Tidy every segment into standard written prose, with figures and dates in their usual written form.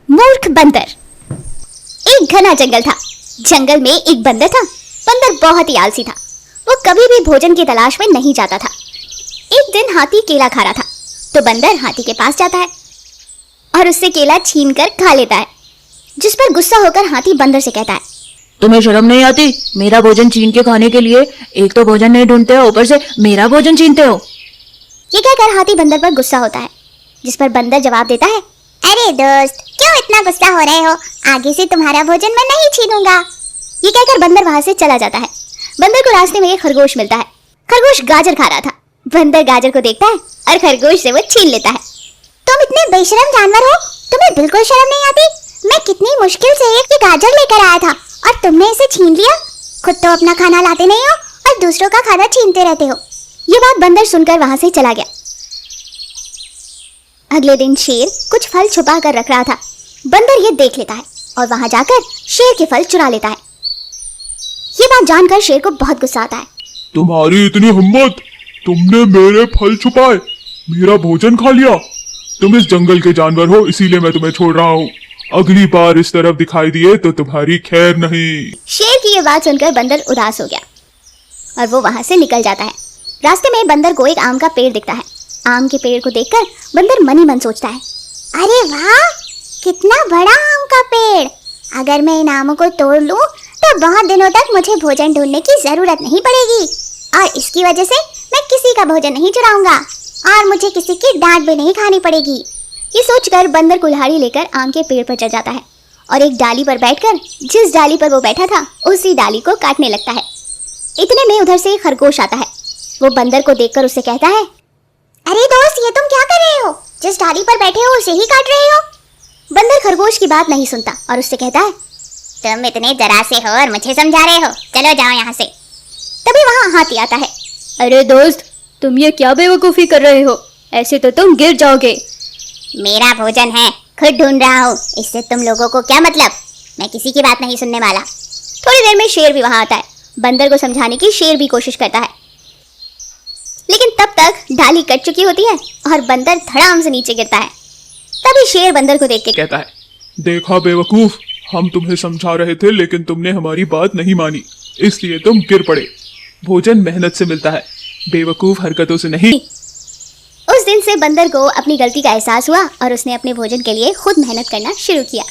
मूर्ख बंदर। एक घना जंगल था। जंगल में एक बंदर था। बंदर बहुत ही आलसी था। वो कभी भी भोजन की तलाश में नहीं जाता था। एक दिन हाथी केला खा रहा था, तो बंदर हाथी के पास जाता है और उससे केला छीन कर खा लेता है, जिस पर गुस्सा होकर हाथी बंदर से कहता है, तुम्हें शर्म नहीं आती? मेरा भोजन छीन के खाने के लिए एक तो भोजन नहीं ढूंढते हो, ऊपर से मेरा भोजन छीनते हो। ये कहकर हाथी बंदर पर गुस्सा होता है, जिस पर बंदर जवाब देता है, अरे दोस्त, क्यों इतना गुस्सा हो रहे हो? आगे से तुम्हारा भोजन मैं नहीं छीनूंगा। ये कहकर बंदर वहां से चला जाता है। बंदर को रास्ते में एक खरगोश मिलता है। खरगोश गाजर खा रहा था। बंदर गाजर को देखता है और खरगोश से वो छीन लेता है। तुम इतने बेशरम जानवर हो, तुम्हें बिल्कुल शर्म नहीं आती? मैं कितनी मुश्किल से एक गाजर लेकर आया था और तुमने इसे छीन लिया। खुद तो अपना खाना लाते नहीं हो और दूसरों का खाना छीनते रहते हो। ये बात बंदर सुनकर वहां से चला गया। अगले दिन शेर कुछ फल छुपा कर रख रहा था। बंदर ये देख लेता है और वहां जाकर शेर के फल चुरा लेता है। ये बात जानकर शेर को बहुत गुस्सा आता है। तुम्हारी इतनी हिम्मत, तुमने मेरे फल छुपाए, मेरा भोजन खा लिया। तुम इस जंगल के जानवर हो, इसीलिए मैं तुम्हें छोड़ रहा हूँ। अगली बार इस तरफ दिखाई दिए तो तुम्हारी खैर नहीं। शेर की ये बात सुनकर बंदर उदास हो गया और वो वहां से निकल जाता है। रास्ते में बंदर को एक आम का पेड़ दिखता है। आम के पेड़ को देखकर बंदर मन ही मन सोचता है, अरे वाह, कितना बड़ा आम का पेड़। अगर मैं इन आमों को तोड़ लूं तो बहुत दिनों तक मुझे भोजन ढूंढने की जरूरत नहीं पड़ेगी और इसकी वजह से मैं किसी का भोजन नहीं चुराऊंगा और मुझे किसी की डांट भी नहीं खानी पड़ेगी। ये सोचकर बंदर कुल्हाड़ी लेकर आम के पेड़ पर चढ़ जाता है और एक डाली पर बैठकर जिस डाली पर वो बैठा था उसी डाली को काटने लगता है। इतने में उधर से एक खरगोश आता है। वो बंदर को देखकर उससे कहता है, अरे दोस्त, ये तुम क्या कर रहे हो? जिस डाली पर बैठे हो उसे ही काट रहे हो। बंदर खरगोश की बात नहीं सुनता और उससे कहता है, तुम इतने जरा से हो और मुझे समझा रहे हो, चलो जाओ यहाँ से। तभी वहाँ हाथी आता है। अरे दोस्त, तुम ये क्या बेवकूफ़ी कर रहे हो? ऐसे तो तुम गिर जाओगे। मेरा भोजन है, खुद ढूंढ रहा हूँ, इससे तुम लोगों को क्या मतलब? मैं किसी की बात नहीं सुनने वाला। थोड़ी देर में शेर भी वहाँ आता है। बंदर को समझाने की शेर भी कोशिश करता है, लेकिन तब तक डाली कट चुकी होती है और बंदर धड़ाम से नीचे गिरता है। तभी शेर बंदर को देख के कहता है, देखा बेवकूफ, हम तुम्हें समझा रहे थे लेकिन तुमने हमारी बात नहीं मानी, इसलिए तुम गिर पड़े। भोजन मेहनत से मिलता है, बेवकूफ हरकतों से नहीं। उस दिन से बंदर को अपनी गलती का एहसास हुआ और उसने अपने भोजन के लिए खुद मेहनत करना शुरू किया।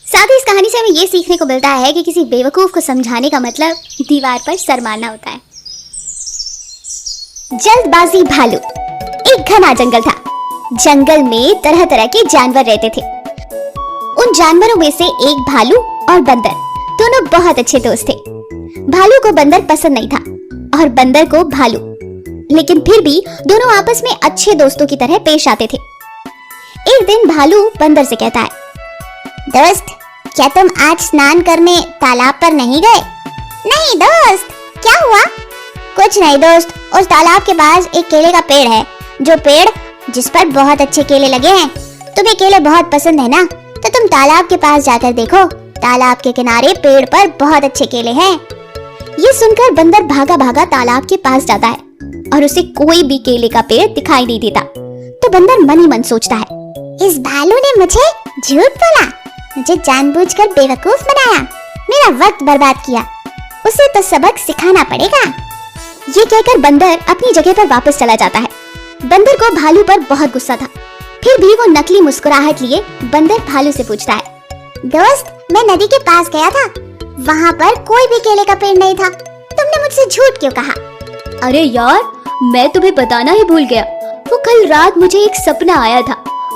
साथ ही इस कहानी से हमें ये सीखने को मिलता है कि किसी बेवकूफ को समझाने का मतलब दीवार पर सर मारना होता है। जल्दबाजी भालू। एक घना जंगल था। जंगल में तरह तरह के जानवर रहते थे। उन जानवरों में से एक भालू और बंदर दोनों बहुत अच्छे दोस्त थे। भालू को बंदर पसंद नहीं था और बंदर को भालू, लेकिन फिर भी दोनों आपस में अच्छे दोस्तों की तरह पेश आते थे। एक दिन भालू बंदर से कहता है, दोस्त, क्या तुम आज स्नान करने तालाब पर नहीं गए? नहीं दोस्त, क्या हुआ? कुछ नहीं दोस्त, उस तालाब के पास एक केले का पेड़ है, जो पेड़ जिस पर बहुत अच्छे केले लगे हैं। तुम्हें केले बहुत पसंद है ना, तो तुम तालाब के पास जाकर देखो, तालाब के किनारे पेड़ पर बहुत अच्छे केले हैं। ये सुनकर बंदर भागा भागा तालाब के पास जाता है और उसे कोई भी केले का पेड़ दिखाई नहीं देता। तो बंदर मन ही मन सोचता है, इस भालू ने मुझे झूठ बोला, मुझे जानबूझकर बेवकूफ बनाया, मेरा वक्त बर्बाद किया, उसे तो सबक सिखाना पड़ेगा। ये कहकर बंदर अपनी जगह पर वापस चला जाता है। बंदर को भालू पर बहुत गुस्सा था, फिर भी वो नकली मुस्कुराहट लिए बंदर भालू से पूछता है, दोस्त, मैं नदी के पास गया था, वहाँ पर कोई भी केले का पेड़ नहीं था, तुमने मुझसे झूठ क्यों कहा? अरे यार, मैं तुम्हें बताना ही भूल गया। वो कल रात मुझे एक सपना आया था,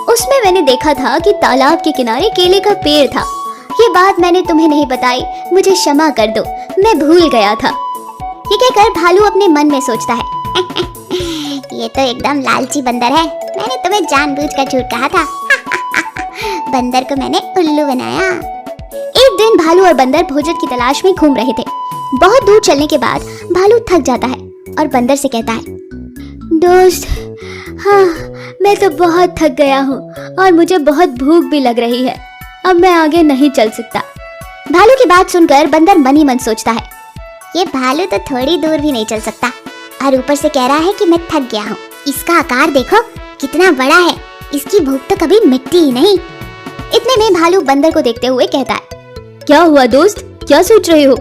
उसमें मैंने देखा था कि तालाब के किनारे केले का पेड़ था। ये बात मैंने तुम्हें नहीं बताई, मुझे क्षमा कर दो, मैं भूल गया था। ये कहकर भालू अपने मन में सोचता है, ये तो एकदम लालची बंदर है, मैंने तुम्हें जानबूझकर झूठ कहा था। बंदर को मैंने उल्लू बनाया। एक दिन भालू और बंदर भोजन की तलाश में घूम रहे थे। बहुत दूर चलने के बाद भालू थक जाता है और बंदर से कहता है, दोस्त, हाँ, मैं तो बहुत थक गया हूँ और मुझे बहुत भूख भी लग रही है, अब मैं आगे नहीं चल सकता। भालू की बात सुनकर बंदर मन ही मन सोचता है, ये भालू तो थोड़ी दूर भी नहीं चल सकता और ऊपर से कह रहा है कि मैं थक गया हूँ। इसका आकार देखो कितना बड़ा है, इसकी भूख तो कभी मिटती ही नहीं। इतने इतने में भालू बंदर को देखते हुए कहता है, क्या हुआ दोस्त, क्या सोच रहे हो?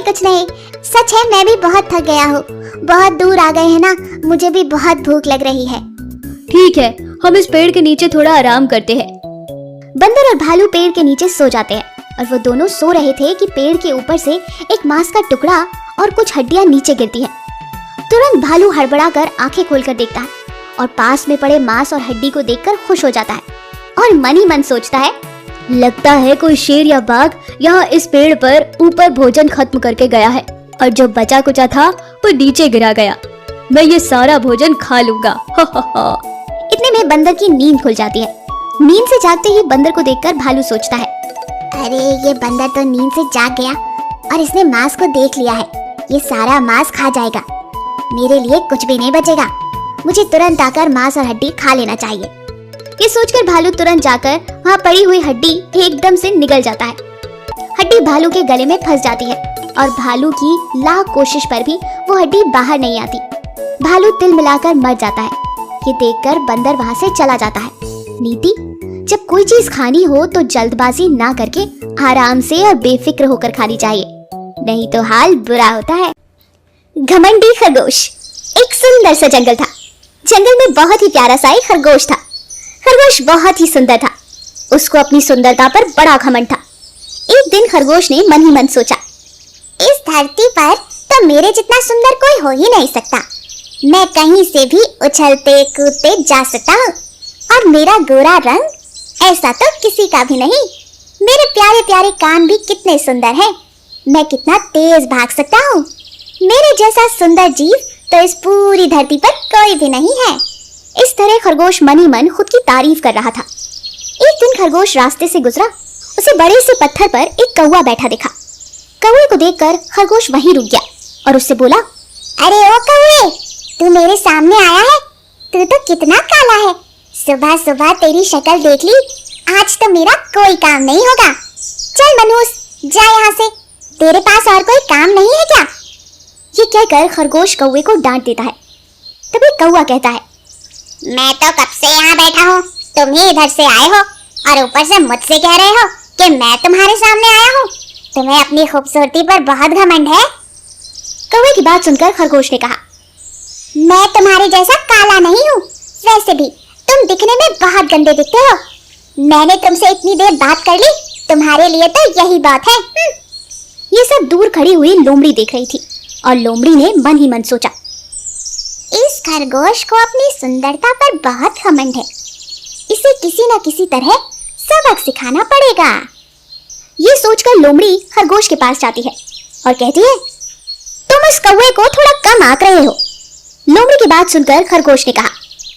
कुछ नहीं, सच है मैं भी बहुत थक गया हूँ, बहुत दूर आ गए हैं ना, मुझे भी बहुत भूख लग रही है। ठीक है, हम इस पेड़ के नीचे थोड़ा आराम करते हैं। बंदर और भालू पेड़ के नीचे सो जाते हैं और वो दोनों सो रहे थे कि पेड़ के ऊपर से एक मांस का टुकड़ा और कुछ हड्डियां नीचे गिरती हैं। तुरंत भालू हड़बड़ा कर आंखें खोलकर देखता है और पास में पड़े मांस और हड्डी को देखकर खुश हो जाता है और मन ही मन सोचता है, लगता है कोई शेर या बाघ यहाँ इस पेड़ पर ऊपर भोजन खत्म करके गया है और जो बचा कुचा था वो नीचे गिरा गया। मैं ये सारा भोजन खा लूंगा। इतने में बंदर की नींद खुल जाती है। नींद से जागते ही बंदर को देखकर भालू सोचता है, अरे ये बंदर तो नींद से जाग गया और इसने मांस को देख लिया है, ये सारा मांस खा जाएगा, मेरे लिए कुछ भी नहीं बचेगा, मुझे तुरंत आकर मांस और हड्डी खा लेना चाहिए। ये सोचकर भालू तुरंत जाकर वहाँ पड़ी हुई हड्डी एकदम से निगल जाता है। हड्डी भालू के गले में फंस जाती है और भालू की लाख कोशिश पर भी वो हड्डी बाहर नहीं आती। भालू तिल मिलाकर मर जाता है। ये देखकर बंदर वहाँ से चला जाता है। नीति, जब कोई चीज खानी हो तो जल्दबाजी ना करके आराम से और बेफिक्र होकर खानी चाहिए, नहीं तो हाल बुरा होता है। घमंडी खरगोश। एक सुंदर सा जंगल था। जंगल में बहुत ही प्यारा सा एक खरगोश था। खरगोश बहुत ही सुंदर था। उसको अपनी सुंदरता पर बड़ा घमंड था। एक दिन खरगोश ने मन ही मन सोचा, इस धरती पर तो मेरे जितना सुंदर कोई हो ही नहीं सकता। मैं कहीं से भी उछलते कूदते जा सकता हूँ और मेरा गोरा रंग ऐसा तो किसी का भी नहीं। मेरे प्यारे प्यारे कान भी कितने सुंदर हैं। मैं कितना तेज भाग सकता हूँ। मेरे जैसा सुंदर जीव तो इस पूरी धरती पर कोई भी नहीं है। इस तरह खरगोश मन ही मन खुद की तारीफ कर रहा था। एक दिन खरगोश रास्ते से गुजरा। उसे बड़े से पत्थर पर एक कौवा बैठा दिखा। कौवे को देखकर खरगोश वहीं रुक गया और उससे बोला, अरे ओ कौवे, तू मेरे सामने आया है? तू तो कितना काला है। सुबह सुबह तेरी शक्ल देख ली, आज तो मेरा कोई काम नहीं होगा। चल मनुष्य, जा यहाँ से, तेरे पास और कोई काम नहीं है क्या? ये कहकर खरगोश कौवे को डांट देता है। तभी कौवा कहता है, मैं तो कब से यहाँ बैठा हूँ, तुम ही इधर से आए हो और ऊपर से मुझसे कह रहे हो कि मैं तुम्हारे सामने आया हूँ। तुम्हें अपनी खूबसूरती पर बहुत घमंड है। कौवे की बात सुनकर खरगोश ने कहा, मैं तुम्हारे जैसा काला नहीं हूँ, वैसे भी तुम दिखने में बहुत गंदे दिखते हो। मैंने तुमसे इतनी देर बात कर ली, तुम्हारे लिए तो यही बात है। ये सब दूर खड़ी हुई लोमड़ी देख रही थी और लोमड़ी ने मन ही मन सोचा, इस खरगोश को अपनी सुंदरता पर बहुत घमंड है, इसे किसी न किसी तरह सबक सिखाना पड़ेगा। ये सोचकर लोमड़ी खरगोश के पास जाती है और कहती है, तुम इस कौवे को थोड़ा कम आंक रहे हो। लोमड़ी की बात सुनकर खरगोश ने कहा,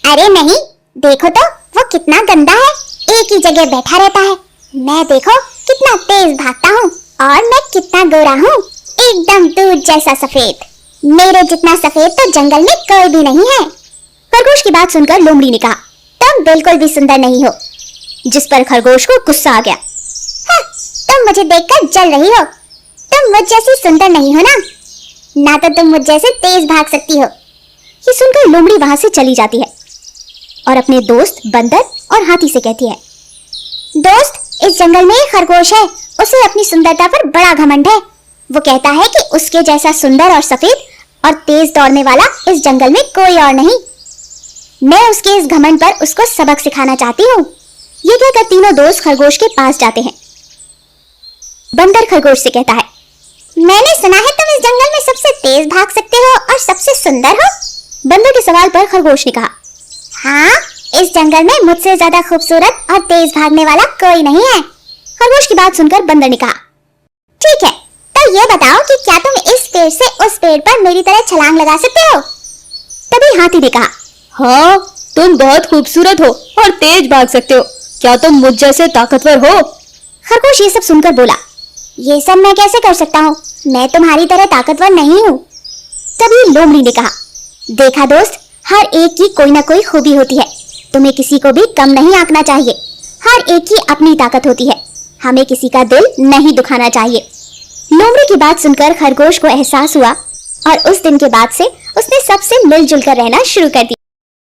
अरे नहीं, देखो तो वो कितना गंदा है, एक ही जगह बैठा रहता है। मैं देखो कितना तेज भागता हूँ और मैं कितना गोरा हूँ, एकदम दूध जैसा सफेद। मेरे जितना सफेद तो जंगल में कोई भी नहीं है। खरगोश की बात सुनकर लोमड़ी ने कहा, तुम बिल्कुल भी सुंदर नहीं हो। जिस पर खरगोश को गुस्सा आ गया। तुम मुझे देखकर जल रही हो, तुम मुझ जैसी सुंदर नहीं हो ना तो तुम मुझ जैसे तेज भाग सकती हो। ये सुनकर लोमड़ी वहां से चली जाती है और अपने दोस्त बंदर और हाथी से कहती है, दोस्त, इस जंगल में एक खरगोश है, उसे अपनी सुंदरता पर बड़ा घमंड है। वो कहता है कि उसके जैसा सुंदर और सफेद और तेज दौड़ने वाला इस जंगल में कोई और नहीं। मैं उसके इस घमंड पर उसको सबक सिखाना चाहती हूँ। ये कहकर तीनों दोस्त खरगोश के पास जाते हैं। बंदर खरगोश से कहता है, मैंने सुना है तुम इस जंगल में सबसे तेज भाग सकते हो और सबसे सुंदर हो। बंदर के सवाल पर खरगोश ने कहा, हाँ, इस जंगल में मुझसे ज्यादा खूबसूरत और तेज भागने वाला कोई नहीं है। खरगोश की बात सुनकर बंदर ने कहा, ठीक है, तो ये बताओ कि क्या तुम इस पेड़ से उस पेड़ पर मेरी तरह छलांग लगा सकते हो? तभी हाथी ने कहा, हाँ, तुम बहुत खूबसूरत हो और तेज भाग सकते हो। क्या तुम मुझ जैसे ताकतवर हो? खरगोश ये सब सुनकर बोला, ये सब मैं कैसे कर सकता हूँ, मैं तुम्हारी तरह ताकतवर नहीं हूँ। तभी लोमड़ी ने कहा, देखा दोस्त, हर एक की कोई ना कोई खूबी होती है, तुम्हें किसी को भी कम नहीं आंकना चाहिए। हर एक की अपनी ताकत होती है, हमें किसी का दिल नहीं दुखाना चाहिए। लोमड़ी की बात सुनकर खरगोश को एहसास हुआ और उस दिन के बाद से उसने सबसे मिलजुल कर रहना शुरू कर दिया।